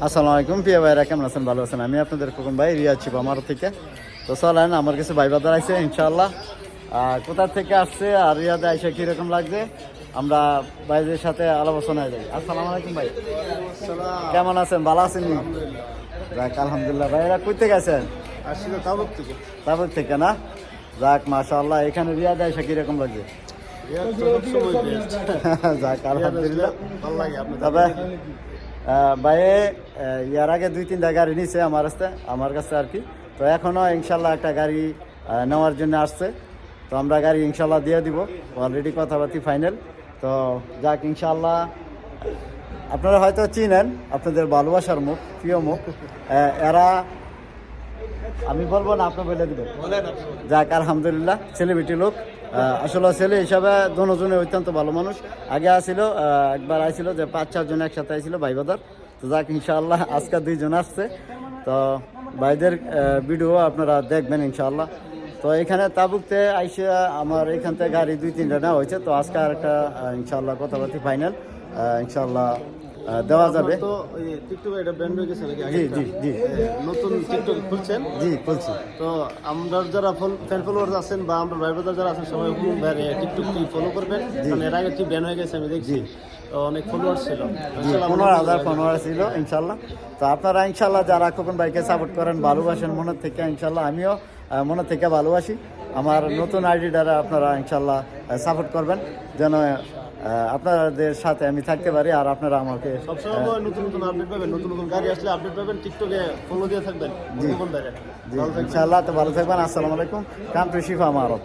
আসসালামু আলাইকুম প্রিয় ভাইরা, কেমন আছেন? ভালো আছেন? আমি আপনাদের খোকন ভাই, রিয়াজ ছিপ আমার থেকে। তো চলেন, আমার কাছে ভাই বাজার আছে ইনশাআল্লাহ। কোথা থেকে আসছে আর রিয়াদে আইসা কীরকম লাগছে আমরা ভাইদের সাথে আলোচনা হয়ে যাই। আসসালামু আলাইকুম ভাই, কেমন আছেন? ভালো আছেন? যাক আলহামদুলিল্লাহ। ভাইরা কই থেকে আছেন? আসলে তাবুক থেকে। তারপর থেকে না? যাক মাশাআল্লাহ। এখানে রিয়াদে আইসা কীরকম লাগছে? যাক আলহামদুলিল্লাহ, ভালো লাগে আপনার। তবে ভাইয়ে ইয়ার আগে 2-3টা গাড়ি নিছে আমার কাছে আর কি। তো এখনও ইনশাল্লাহ একটা গাড়ি নেওয়ার জন্য আসছে। তো আমরা গাড়ি ইনশাল্লাহ দিয়ে দিব, অলরেডি কথাবার্তি ফাইনাল। তো যাক ইনশাল্লাহ, আপনারা হয়তো চিনেন, আপনাদের ভালোবাসার মুখ, প্রিয় মুখ এরা। আমি বলবো না, আপনি বলে দেবেন। যাক আলহামদুলিল্লাহ, সেলিব্রিটি লোক। আসলে ছেলে হিসাবে দুজনে অত্যন্ত ভালো মানুষ। আগে আসছিল, একবার আইছিল যে 5-4 জন একসাথে আইছিল ভাই বাদার। তো যাক ইনশাআল্লাহ আজকে 2 জন আসছে। তো ভাইদের ভিডিও আপনারা দেখবেন ইনশাআল্লাহ। তো এখানে তাবুকতে আইসে আমার এখান থেকে গাড়ি 2-3টা নেওয়া হয়েছে। তো আজকে আর একটা ইনশাআল্লাহ কথাবার্তি ফাইনাল ইনশাআল্লাহ দেওয়া যাবে। তো ওই টিকটক এটা ব্র্যান্ড হয়ে গেছে নাকি? জি জি জি, নতুন টিকটক খুলছেন? জি খুলছি। তো আমরা যারা ফ্যান ফলোয়ার্স আছেন বা আমরা ভাই ব্রাদার যারা আছেন সবাই টিকটক ফলো করবেন, কারণ এর আগে ঠিক ব্যান হয়ে গেছে আমি দেখছি। তো অনেক ফলোয়ার ছিল, 15,000 ফলোয়ার ছিল ইনশাল্লাহ। তো আপনারা ইনশাল্লাহ যারা খোকন ভাইকে সাপোর্ট করেন, ভালোবাসেন মনের থেকে, ইনশাল্লাহ আমিও মনের থেকে ভালোবাসি। আমার নতুন আইডি দ্বারা আপনারা ইনশাল্লাহ সাপোর্ট করবেন, যেন আপনাদের সাথে আমি থাকতে পারি। আর আপনারা আমাকে সবসময় নতুন নতুন আপডেট পাবেন, নতুন নতুন গাড়ি আসলে আপডেট পাবেন। টিকটকে ফলো দিয়ে থাকবেন। জি ইনশাল্লাহ। তো ভালো থাকবেন। আসসালামু আলাইকুম। কাম টু শিফা মারব।